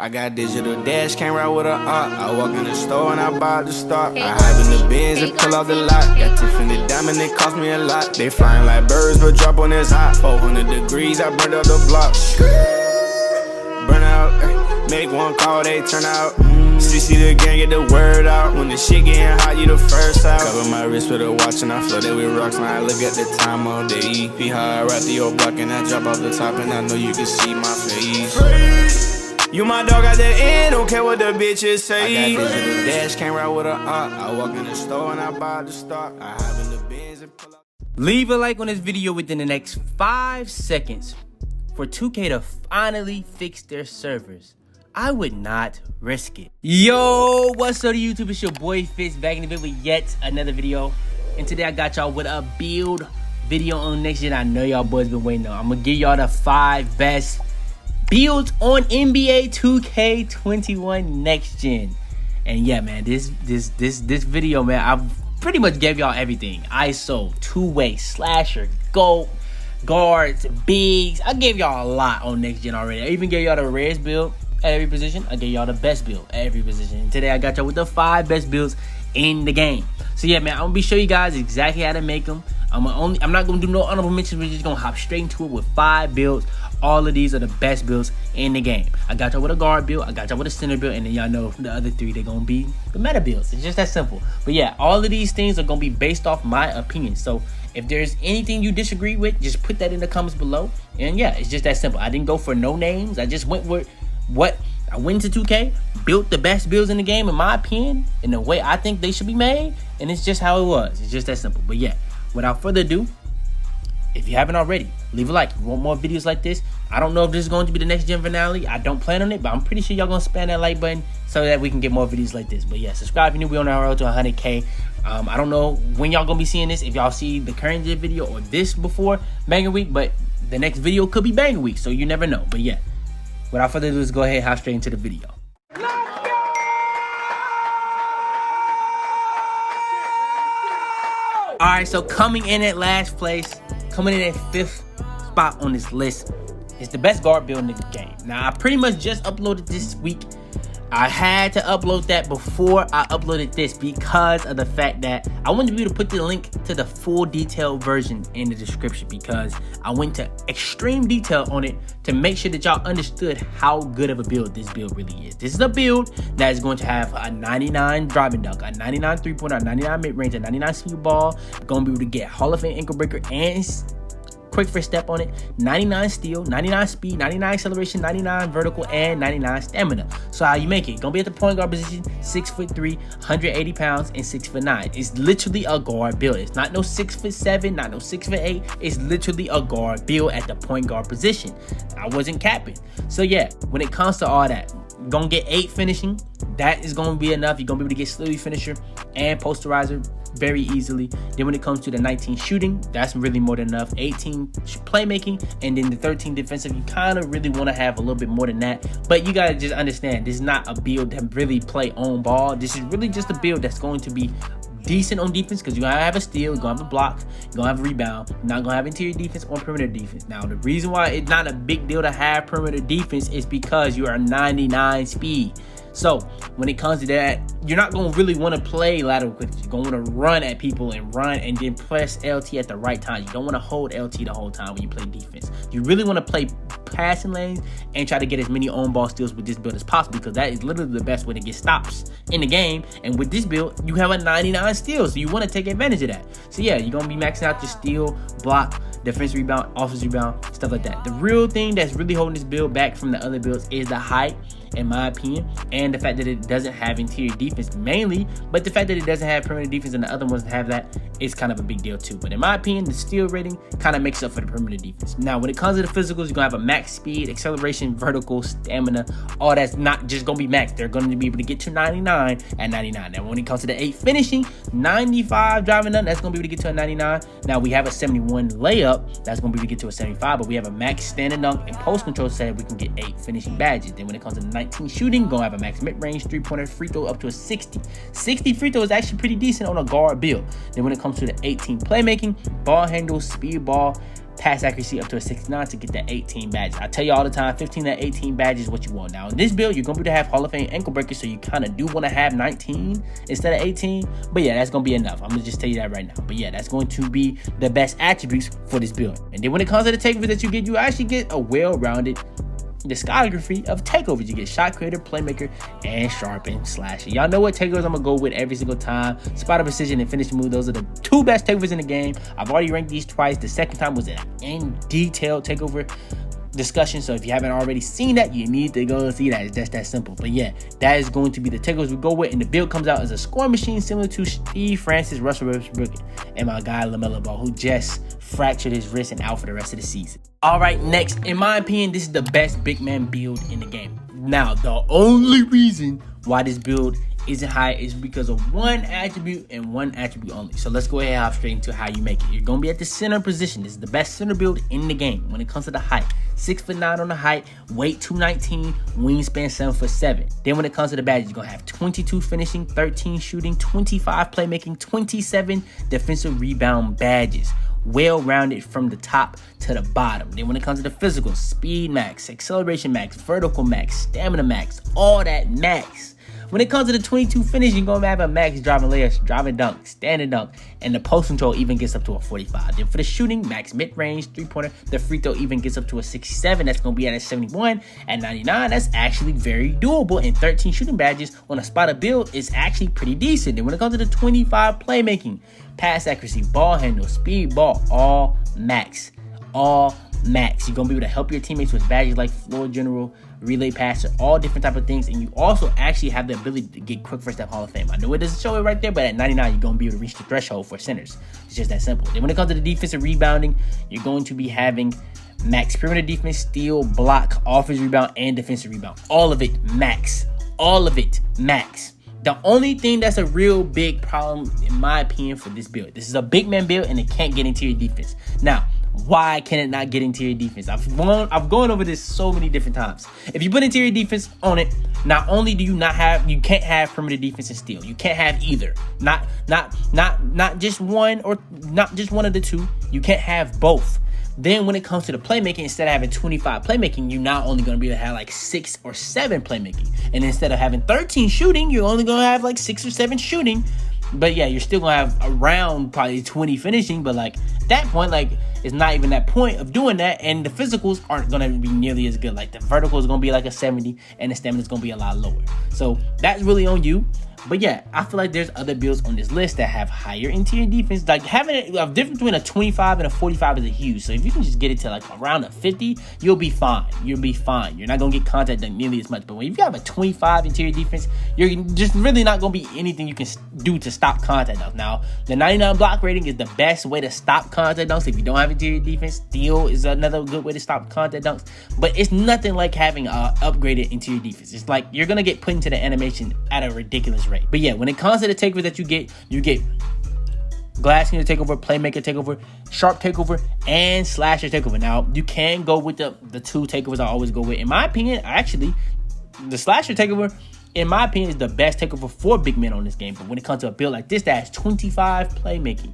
I got digital dash, can't ride with a op. I walk in the store and I buy the stock. I hide in the bins and pull out the lot. Got Tiffany diamond, it cost me a lot. They flying like birds, but drop on this hot. 400 degrees, I burned up the block. Burn out, make one call, they turn out. CC the gang, get the word out. When the shit getting hot, you the first out. Cover my wrist with a watch and I flood it with rocks. Now I look at the time all day. Be high, I ride through your block and I drop off the top. And I know you can see my face. You my dog at the end, don't care what the bitches say. I got digital dash, can't ride with a op. I walk in the store and I buy the stock. I have in the bins and pull out. Leave a like on this video within the next 5 seconds for 2K to finally fix their servers. I would not risk it. Yo, what's up to YouTube? It's your boy Fitz back in the video with yet another video. And today I got y'all with a build video on next gen. I know y'all boys been waiting on. I'm gonna give y'all the 5 best builds on NBA 2K21 next gen. And yeah, man, this video, man, I've pretty much gave y'all everything. ISO, two-way, slasher, goal, guards, bigs. I gave y'all a lot on next gen already. I even gave y'all the rarest build at every position. I gave y'all the best build at every position. And today I got y'all with the 5 best builds in the game. So yeah, man, I'm gonna be showing you guys exactly how to make them. I'm not gonna do no honorable mentions. We're just gonna hop straight into it with 5 builds. All of these are the best builds in the game. I got y'all with a guard build, I got y'all with a center build, and then y'all know the other 3, they're gonna be the meta builds. It's just that simple. But yeah, all of these things are gonna be based off my opinion. So if there's anything you disagree with, just put that in the comments below. And yeah, it's just that simple. I didn't go for no names. I just went with what I went into 2K, built the best builds in the game in my opinion, in the way I think they should be made, and it's just how it was. It's just that simple. But yeah, without further ado, if you haven't already, leave a like. If you want more videos like this, I don't know if this is going to be the next gen finale. I don't plan on it, but I'm pretty sure y'all gonna spam that like button so that we can get more videos like this. But yeah, subscribe if you're new. We're on our road to 100K. I don't know when y'all gonna be seeing this, if y'all see the current gen video or this before Banger Week, but the next video could be Banger Week, so you never know. But yeah, without further ado, let's go ahead and hop straight into the video. Alright, so coming in at last place, coming in at 5th spot on this list, is the best guard build in the game. Now, I pretty much just uploaded this week. I had to upload that before I uploaded this because of the fact that I wanted to be able to put the link to the full detailed version in the description, because I went to extreme detail on it to make sure that y'all understood how good of a build this build really is. This is a build that is going to have a 99 driving dunk, a 99 3-pointer, a 99 mid-range, a 99 speed ball, going to be able to get Hall of Fame ankle breaker and quick first step on it, 99 steal, 99 speed, 99 acceleration, 99 vertical, and 99 stamina. So how you make it? Gonna be at the point guard position, 6'3", 180 pounds, and 6'9". It's literally a guard build. It's not no 6'7", not no 6'8". It's literally a guard build at the point guard position. I wasn't capping. So yeah, when it comes to all that, you're gonna get 8 finishing. That is gonna be enough. You're gonna be able to get slowly finisher and posterizer very easily. Then when it comes to the 19 shooting, that's really more than enough. 18 playmaking, and then the 13 defensive. You kind of really want to have a little bit more than that, but you gotta just understand, this is not a build that really play on ball. This is really just a build that's going to be decent on defense, because you're gonna have a steal, you're gonna have a block, you're gonna have a rebound. You're not gonna have interior defense or perimeter defense. Now, the reason why it's not a big deal to have perimeter defense is because you are 99 speed. So when it comes to that, you're not going to really want to play lateral quick. You're going to want to run at people and run and then press LT at the right time. You don't want to hold LT the whole time when you play defense. You really want to play passing lanes and try to get as many on ball steals with this build as possible, because that is literally the best way to get stops in the game. And with this build, you have a 99 steal, so you want to take advantage of that. So yeah, you're going to be maxing out your steal, block, defense rebound, offensive rebound, stuff like that. The real thing that's really holding this build back from the other builds is the height, in my opinion, and the fact that it doesn't have interior defense mainly, but the fact that it doesn't have perimeter defense and the other ones have that is kind of a big deal too. But in my opinion, the steal rating kind of makes up for the perimeter defense. Now, when it comes to the physicals, you're gonna have a max speed, acceleration, vertical, stamina. All that's not just gonna be max. They're gonna be able to get to 99 at 99. Now, when it comes to the 8 finishing, 95 driving dunk, that's gonna be able to get to a 99. Now, we have a 71 layup, that's gonna be able to get to a 75, but we have a max standing dunk and post control set, we can get 8 finishing badges. Then when it comes to the 19 shooting, gonna have a max mid-range, 3-pointer, free throw up to a 60. 60 free throw is actually pretty decent on a guard build. Then when it comes to the 18 playmaking, ball handle, speed ball, pass accuracy up to a 69 to get that 18 badges. I tell you all the time, 15 to 18 badges is what you want. Now in this build, you're gonna be able to have Hall of Fame ankle breakers, so you kind of do want to have 19 instead of 18. But yeah, that's gonna be enough. I'm gonna just tell you that right now. But yeah, that's going to be the best attributes for this build. And then when it comes to the takeovers that you get, you actually get a well-rounded discography of takeovers. You get shot creator, playmaker, and sharpen slasher. Y'all know what takeovers I'm gonna go with every single time. Spotter precision and finishing move. Those are the two best takeovers in the game. I've already ranked these twice. The second time was an in detailed takeover discussion, so if you haven't already seen that, you need to go and see that. It's just that simple. But yeah, that is going to be the takeovers we go with, and the build comes out as a scoring machine similar to Steve Francis, Russell Westbrook, and my guy LaMelo Ball, who just fractured his wrist and out for the rest of the season. All right, next, in my opinion, this is the best big man build in the game. Now, the only reason why this build isn't high is because of one attribute and one attribute only. So let's go ahead and hop straight into how you make it. You're gonna be at the center position. This is the best center build in the game when it comes to the height. 6'9" on the height, weight 219, wingspan 7'7". Then when it comes to the badges, you're gonna have 22 finishing, 13 shooting, 25 playmaking, 27 defensive rebound badges. Well-rounded from the top to the bottom. Then when it comes to the physical, speed max, acceleration max, vertical max, stamina max, all that max. When it comes to the 22 finish, you're going to have a max driving layers, driving dunk, standing dunk, and the post control even gets up to a 45. Then for the shooting, max mid-range, three-pointer, the free throw even gets up to a 67. That's going to be at a 71. At 99, that's actually very doable. And 13 shooting badges on a spotter build is actually pretty decent. Then when it comes to the 25 playmaking, pass accuracy, ball handle, speed, ball, all max. All max. You're going to be able to help your teammates with badges like floor general, relay passer, all different type of things, and you also actually have the ability to get quick first step Hall of Fame. I know it doesn't show it right there, but at 99 you're going to be able to reach the threshold for centers. It's just that simple. Then when it comes to the defensive rebounding, you're going to be having max perimeter defense, steal, block, offensive rebound, and defensive rebound. All of it max. All of it max. The only thing that's a real big problem, in my opinion, for this build, this is a big man build and it can't get interior defense. Now, why can it not get interior defense? I've gone over this so many different times. If you put interior defense on it, not only do you can't have perimeter defense and steal. You can't have either. Not just one, or not just one of the two. You can't have both. Then when it comes to the playmaking, instead of having 25 playmaking, you're not only going to be able to have like 6 or 7 playmaking. And instead of having 13 shooting, you're only going to have like 6 or 7 shooting. But yeah, you're still going to have around probably 20 finishing. But like at that point, like it's not even that point of doing that. And the physicals aren't going to be nearly as good. Like the vertical is going to be like a 70 and the stamina is going to be a lot lower. So that's really on you. But yeah, I feel like there's other builds on this list that have higher interior defense. Like having a difference between a 25 and a 45 is a huge. So if you can just get it to like around a 50, you'll be fine. You'll be fine. You're not going to get contact done nearly as much. But when you have a 25 interior defense, you're just really not going to be anything you can do to stop contact dunks. Now, the 99 block rating is the best way to stop contact dunks. If you don't have interior defense, steal is another good way to stop contact dunks. But it's nothing like having a upgraded interior defense. It's like you're going to get put into the animation at a ridiculous rate. But yeah, when it comes to the takeover that you get glass cleaner takeover, playmaker takeover, sharp takeover, and slasher takeover. Now, you can go with the two takeovers I always go with. In my opinion, actually, the slasher takeover, in my opinion, is the best takeover for big men on this game. But when it comes to a build like this that has 25 playmaking,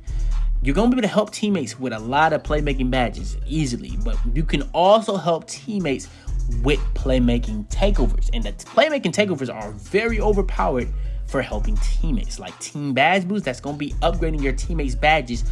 you're going to be able to help teammates with a lot of playmaking badges easily. But you can also help teammates with playmaking takeovers. And the playmaking takeovers are very overpowered for helping teammates. Like team badge boost, that's going to be upgrading your teammates' badges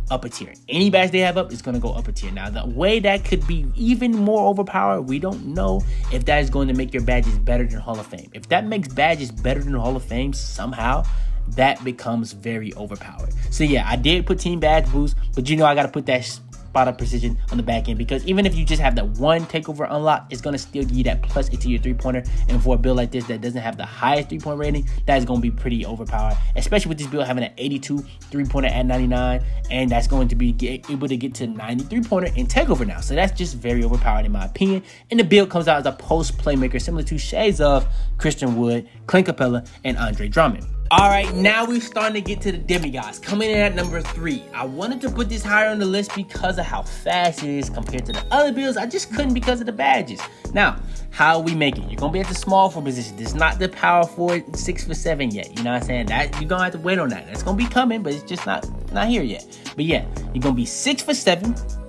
up a tier. Any badge they have up is going to go up a tier. Now, the way that could be even more overpowered, we don't know if that is going to make your badges better than Hall of Fame. If that makes badges better than Hall of Fame somehow, that becomes very overpowered. So yeah, I did put team badge boost, but I got to put that spot of precision on the back end, because even if you just have that one takeover unlock, it's going to still give you that plus into your three-pointer. And for a build like this that doesn't have the highest three-point rating, that is going to be pretty overpowered, especially with this build having an 82 three-pointer at 99, and that's going to be able to get to 90 three-pointer in takeover now. So that's just very overpowered in my opinion. And the build comes out as a post playmaker similar to shades of Christian Wood, Clint Capella, and Andre Drummond. All right, now we're starting to get to the demigods, coming in at number 3. I wanted to put this higher on the list because of how fast it is compared to the other builds. I just couldn't because of the badges. Now, how we make it? You're going to be at the small forward position. This is not the power forward 6'7" yet. You know what I'm saying? That you're going to have to wait on that. That's going to be coming, but it's just not here yet. But yeah, you're going to be 6'7",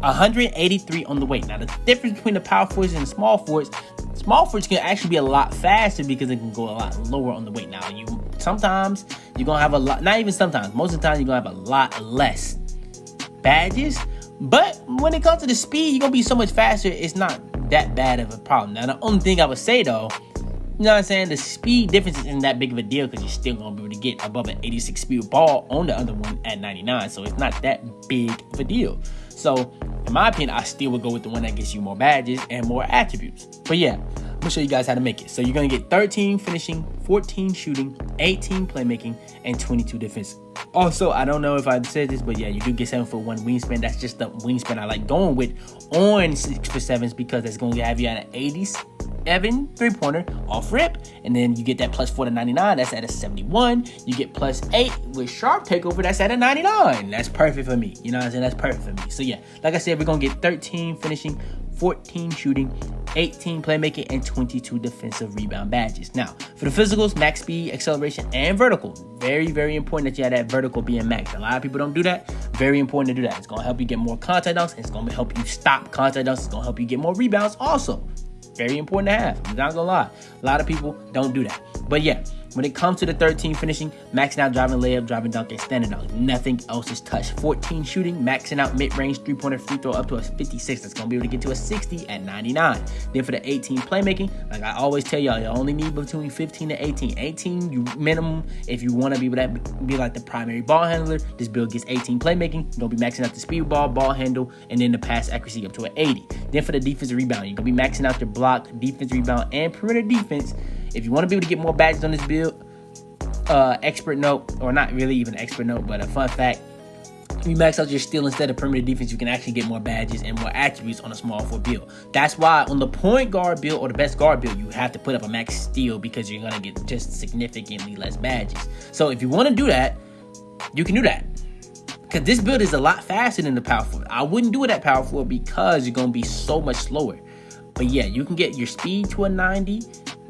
183 on the weight. Now, the difference between the power forwards and the small forwards can actually be a lot faster because it can go a lot lower on the weight. Now, sometimes you're going to have a lot, not even sometimes, most of the time you're going to have a lot less badges. But when it comes to the speed, you're going to be so much faster, it's not that bad of a problem. Now, the only thing I would say, though, you know what I'm saying, the speed difference isn't that big of a deal because you're still going to be able to get above an 86 speed ball on the other one at 99. So it's not that big of a deal. So, in my opinion, I still would go with the one that gets you more badges and more attributes. But yeah, I'm gonna show you guys how to make it. So you're gonna get 13 finishing, 14 shooting, 18 playmaking, and 22 defense. Also, I don't know if I said this, but yeah, you do get 7'1" wingspan. That's just the wingspan I like going with on 6'7" because that's gonna have you at an 87 three-pointer off rip, and then you get that +4 to 99. That's at a 71. You get +8 with sharp takeover. That's at a 99. That's perfect for me. You know what I'm saying? That's perfect for me. So yeah, like I said, we're gonna get 13 finishing, 14 shooting, 18 playmaking, and 22 defensive rebound badges. Now, for the physicals, max speed, acceleration, and vertical. Very, very important that you have that vertical being maxed. A lot of people don't do that. Very important to do that. It's going to help you get more contact dunks. It's going to help you stop contact dunks. It's going to help you get more rebounds also. Very important to have. I'm not going to lie. A lot of people don't do that. But yeah, when it comes to the 13 finishing, maxing out driving layup, driving dunk, and standing dunk. Nothing else is touched. 14 shooting, maxing out mid-range three-pointer free throw up to a 56. That's going to be able to get to a 60 at 99. Then for the 18 playmaking, like I always tell y'all, you only need between 15 to 18. 18, you minimum if you want to be like the primary ball handler. This build gets 18 playmaking. You're going to be maxing out the speed ball handle, and then the pass accuracy up to an 80. Then for the defensive rebound, you're going to be maxing out your block, defense rebound, and perimeter defense. If you want to be able to get more badges on this build, expert note, or not really even expert note, but a fun fact, if you max out your steal instead of perimeter defense, you can actually get more badges and more attributes on a small forward build. That's why on the point guard build or the best guard build, you have to put up a max steal because you're going to get just significantly less badges. So if you want to do that, you can do that. Because this build is a lot faster than the power forward. I wouldn't do it at power forward because you're going to be so much slower. But yeah, you can get your speed to a 90.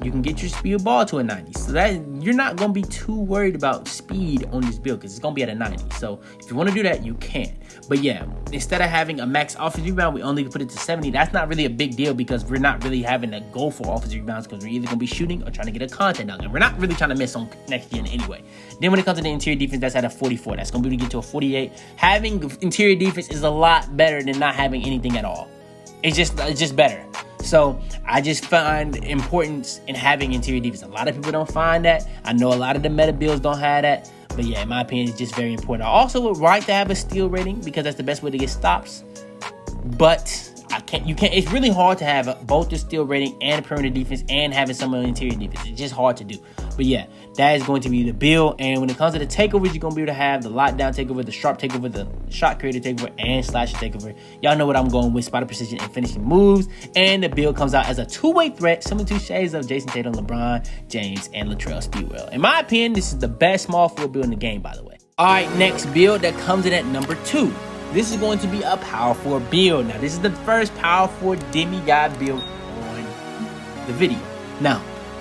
You can get your speed ball to a 90. So that you're not going to be too worried about speed on this build because it's going to be at a 90. So if you want to do that, you can. But yeah, instead of having a max offensive rebound, we only put it to 70. That's not really a big deal because we're not really having to go for offensive rebounds because we're either going to be shooting or trying to get a contact dunk. And we're not really trying to miss on next gen anyway. Then when it comes to the interior defense, that's at a 44. That's going to be able to get to a 48. Having interior defense is a lot better than not having anything at all. It's just better. So I just find importance in having interior defense. A lot of people don't find that. I know a lot of the meta builds don't have that. But yeah, in my opinion, it's just very important. I also would like to have a steal rating because that's the best way to get stops. But it's really hard to have both the steal rating and perimeter defense and having some of the interior defense. It's just hard to do. But yeah, that is going to be the build. And when it comes to the takeovers, you're going to be able to have the lockdown takeover, the sharp takeover, the shot creator takeover, and slasher takeover. Y'all know what I'm going with: spotter precision and finishing moves. And the build comes out as a two-way threat, similar to shades of Jason Tatum, LeBron James, and Latrell Speedwell. In my opinion, this is the best small forward build in the game, by the way. All right, next build that comes in at number 2. This is going to be a power forward build. Now, this is the first power forward demigod build on the video. Now,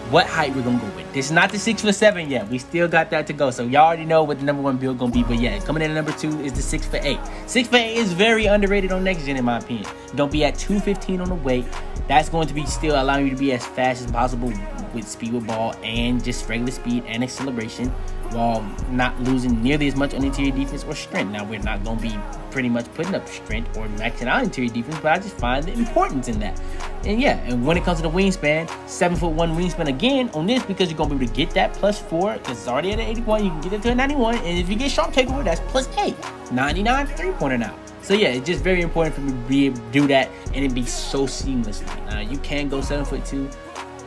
what height we're going to go with. This is not the 6'7" yet. We still got that to go. So, y'all already know what the number 1 build going to be. But, yeah, coming in at number 2 is the 6'8". 6'8" is very underrated on next gen, in my opinion. Don't be at 215 on the weight. That's going to be still allowing you to be as fast as possible with speed with ball and just regular speed and acceleration, while not losing nearly as much on interior defense or strength. Now, we're not going to be pretty much putting up strength or maxing out interior defense, but I just find the importance in that. And yeah, and when it comes to the wingspan, 7'1" wingspan again on this, because you're going to be able to get that +4, because it's already at an 81, you can get it to a 91, and if you get sharp takeover, that's +8. 99 three-pointer now. So yeah, it's just very important for me to be able to do that, and it be so seamlessly. You can go 7'2".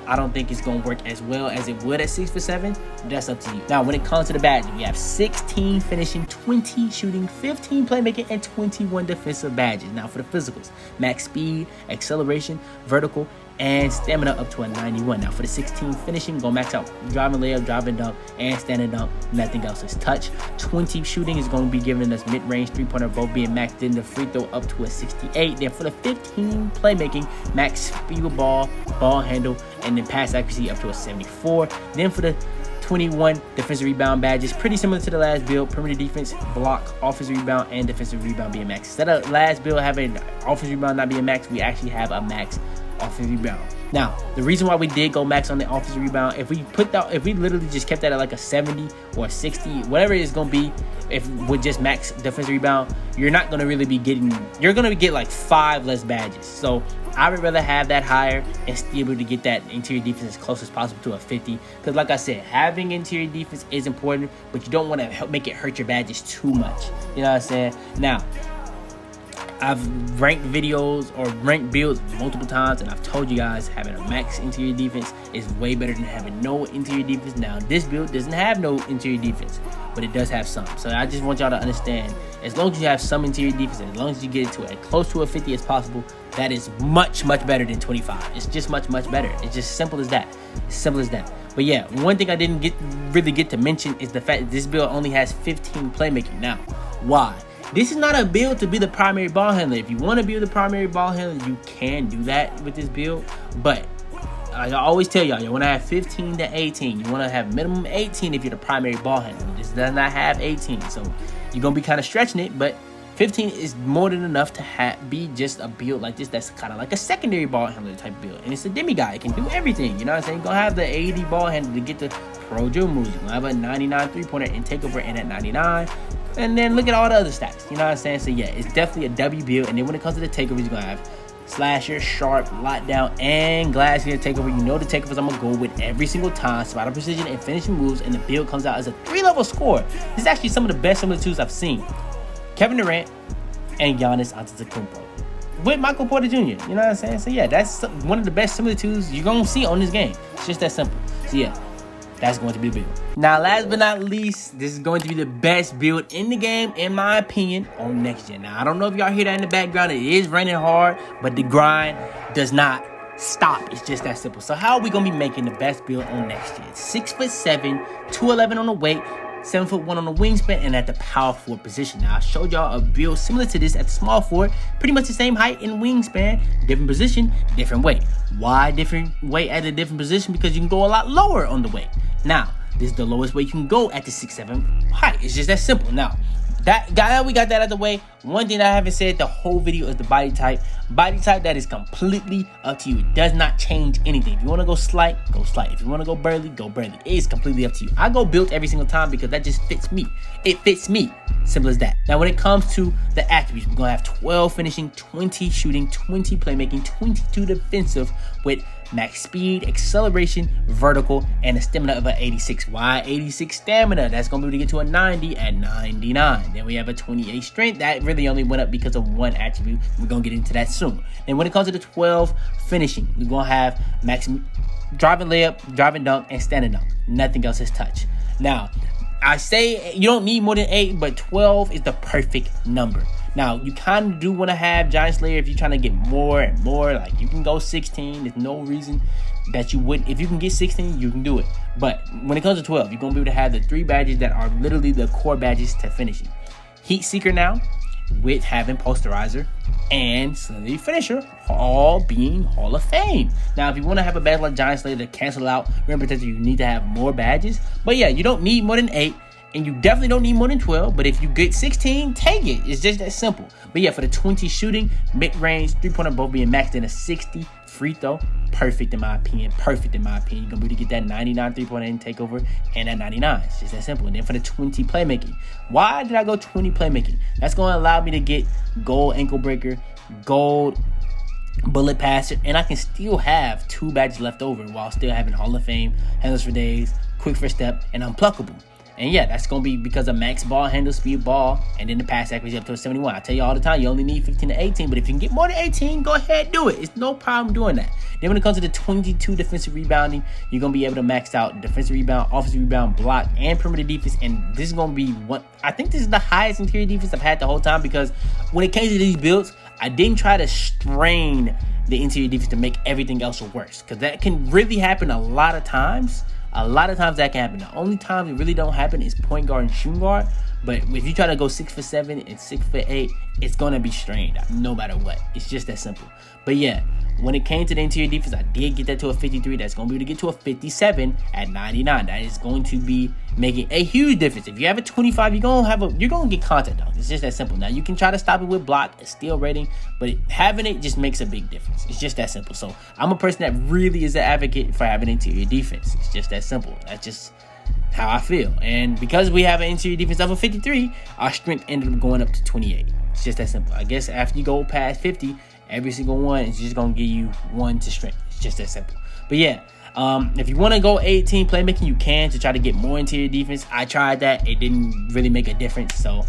I don't think it's going to work as well as it would at 6'7", but that's up to you. Now, when it comes to the badges, we have 16 finishing, 20 shooting, 15 playmaking, and 21 defensive badges. Now, for the physicals, max speed, acceleration, vertical, and stamina up to a 91. Now, for the 16 finishing, go max out driving layup, driving dunk, and standing dunk. Nothing else is touch. 20 shooting is going to be giving us mid-range three-pointer, both being maxed in. The free throw up to a 68. Then for the 15 playmaking, max speed with ball handle, and then pass accuracy up to a 74. Then for the 21 defensive rebound badges, pretty similar to the last build. Perimeter defense, block, offensive rebound, and defensive rebound being max. Instead of last build having offensive rebound not being max, we actually have a max offensive rebound. Now, the reason why we did go max on the offensive rebound, if we literally just kept that at like a 70 or 60, whatever it's gonna be, if with just max defensive rebound, you're not gonna really be getting, you're gonna get like 5 less badges. So I would rather have that higher and still be able to get that interior defense as close as possible to a 50. Because like I said, having interior defense is important, but you don't want to make it hurt your badges too much. You know what I'm saying? Now, I've ranked videos or ranked builds multiple times, and I've told you guys having a max interior defense is way better than having no interior defense. Now, this build doesn't have no interior defense, but it does have some. So I just want y'all to understand, as long as you have some interior defense, as long as you get it to as close to a 50 as possible, that is much, much better than 25. It's just much, much better. It's just simple as that. It's simple as that. But yeah, one thing I didn't really get to mention is the fact that this build only has 15 playmaking. Now, why? This is not a build to be the primary ball handler. If you want to be the primary ball handler, you can do that with this build. But I always tell y'all, you want to have 15 to 18. You want to have minimum 18 if you're the primary ball handler. This does not have 18. So you're going to be kind of stretching it. But 15 is more than enough to be just a build like this that's kind of like a secondary ball handler type build. And it's a demigod. It can do everything. You know what I'm saying? You're going to have the 80 ball handler to get the pro drill moves. You're going to have a 99 three-pointer and take over in at 99. And then look at all the other stats. You know what I'm saying? So yeah, it's definitely a W build. And then when it comes to the takeovers, you're going to have slasher, sharp, lockdown, and glass here takeover. You know the takeovers I'm going to go with every single time. Spot precision and finishing moves. And the build comes out as a 3-level score. This is actually some of the best similitudes I've seen. Kevin Durant and Giannis Antetokounmpo with Michael Porter Jr. You know what I'm saying? So yeah, that's one of the best similitudes you're going to see on this game. It's just that simple. So yeah, that's going to be the build. Now, last but not least, this is going to be the best build in the game, in my opinion, on next gen. Now, I don't know if y'all hear that in the background. It is raining hard, but the grind does not stop. It's just that simple. So how are we going to be making the best build on next gen? 6'7", 211 on the weight, 7'1" on the wingspan, and at the power forward position. Now, I showed y'all a build similar to this at the small forward, pretty much the same height and wingspan, different position, different weight. Why different weight at a different position? Because you can go a lot lower on the weight. Now, this is the lowest weight you can go at the 6'7" height. It's just that simple. Now, we got that out of the way. One thing that I haven't said the whole video is the body type. Body type, that is completely up to you. It does not change anything. If you want to go slight, go slight. If you want to go burly, go burly. It is completely up to you. I go built every single time because that just fits me. It fits me. Simple as that. Now, when it comes to the attributes, we're going to have 12 finishing, 20 shooting, 20 playmaking, 22 defensive with max speed, acceleration, vertical, and a stamina of an 86. Why 86 stamina? That's going to be able to get to a 90 at 99. Then we have a 28 strength. That really only went up because of one attribute. We're going to get into that soon. And when it comes to the 12 finishing, we're going to have max driving layup, driving dunk, and standing dunk. Nothing else is touch. Now, I say you don't need more than 8, but 12 is the perfect number. Now, you kind of do want to have Giant Slayer if you're trying to get more and more. Like, you can go 16. There's no reason that you wouldn't. If you can get 16, you can do it. But when it comes to 12, you're going to be able to have the 3 badges that are literally the core badges to finishing. Heat Seeker now, with having Posterizer and Slowly Finisher, all being Hall of Fame. Now, if you want to have a badge like Giant Slayer to cancel out Rim Protector, you need to have more badges. But yeah, you don't need more than 8. And you definitely don't need more than 12, but if you get 16, take it. It's just that simple. But yeah, for the 20 shooting, mid-range, three-pointer, both being maxed in a 60 free throw, perfect in my opinion. Perfect in my opinion. You're going to be able to get that 99 three-pointer and takeover and that 99. It's just that simple. And then for the 20 playmaking, why did I go 20 playmaking? That's going to allow me to get gold ankle breaker, gold bullet passer, and I can still have 2 badges left over while still having Hall of Fame, handles for days, quick first step, and unpluckable. And yeah, that's going to be because of max ball handle, speed ball, and then the pass accuracy up to a 71. I tell you all the time, you only need 15 to 18, but if you can get more than 18, go ahead, do it. It's no problem doing that. Then when it comes to the 22 defensive rebounding, you're going to be able to max out defensive rebound, offensive rebound, block, and perimeter defense. And this is going to be what I think this is the highest interior defense I've had the whole time, because when it came to these builds, I didn't try to strain the interior defense to make everything else worse, because that can really happen a lot of times. A lot of times that can happen. The only time it really don't happen is point guard and shooting guard. But if you try to go 6'7" and 6'8", it's gonna be strained no matter what. It's just that simple. But yeah, when it came to the interior defense, I did get that to a 53. That's gonna be able to get to a 57 at 99. That is going to be making a huge difference. If you have a 25, you're gonna get contact dunk. It's just that simple. Now you can try to stop it with block and steal rating, but having it just makes a big difference. It's just that simple. So I'm a person that really is an advocate for having interior defense. It's just that simple. That's just how I feel. And because we have an interior defense of a 53, our strength ended up going up to 28. It's just that simple. I guess after you go past 50, every single one is just gonna give you 1 to strength. It's just that simple. But yeah, if you want to go 18 playmaking, you can, to try to get more interior defense. I tried that. It didn't really make a difference. So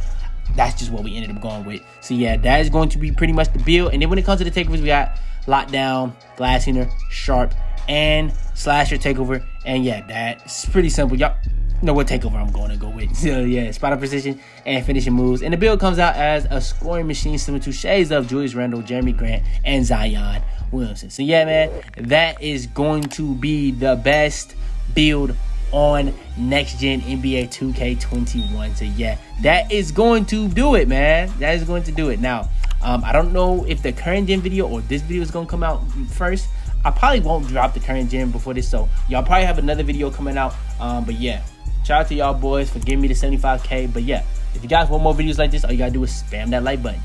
that's just what we ended up going with. So yeah, that is going to be pretty much the build. And then when it comes to the takeovers, we got lockdown, glass cleaner, sharp, and slasher takeover. And yeah, that's pretty simple. Y'all know what takeover I'm going to go with. So yeah, spot of precision and finishing moves. And the build comes out as a scoring machine similar to shades of Julius Randle, Jeremy Grant, and Zion Williamson. So yeah, man, that is going to be the best build on next gen NBA 2K21. So yeah, that is going to do it, man. That is going to do it. Now, I don't know if the current gen video or this video is going to come out first. I probably won't drop the current gen before this, so y'all probably have another video coming out. But yeah, shout out to y'all boys for giving me the 75K. But yeah, if you guys want more videos like this, all you gotta do is spam that like button.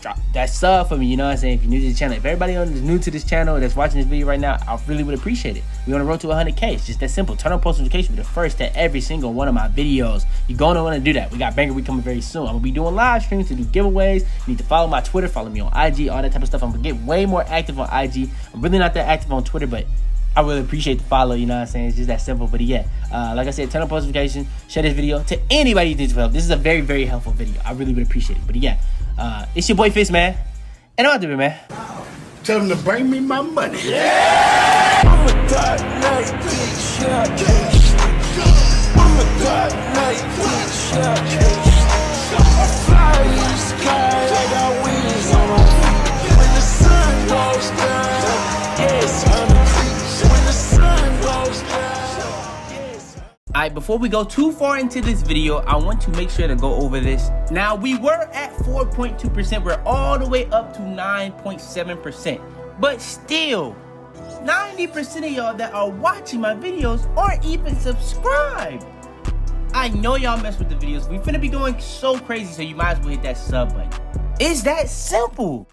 Drop that sub for me, you know what I'm saying? If you're new to the channel, if everybody is new to this channel that's watching this video right now, I really would appreciate it. We're on the road to 100K. It's just that simple. Turn on post notifications, be the first to every single one of my videos. You're gonna want to do that. We got Banger Week coming very soon. I'm gonna be doing live streams to do giveaways. You need to follow my Twitter, follow me on IG, all that type of stuff. I'm gonna get way more active on IG. I'm really not that active on Twitter, but I really appreciate the follow, you know what I'm saying? It's just that simple. But yeah, like I said, turn on post notifications, share this video to anybody who needs help. This is a very, very helpful video. I really would appreciate it. But yeah, it's your boy Fitz, man. And I'm out there, man. Tell them to bring me my money. Yeah! I'm a dark night, bitch. I'm a dark night, bitch. I fly in the sky, I got wings on my feet. When the sun goes down, yes, I'm a creep. When the sun goes down, yes. Alright, before we go too far into this video, I want to make sure to go over this. Now, we were at 4.2%. We're all the way up to 9.7%. But still, 90% of y'all that are watching my videos aren't even subscribed. I know y'all mess with the videos. We finna be going so crazy, so you might as well hit that sub button. It's that simple.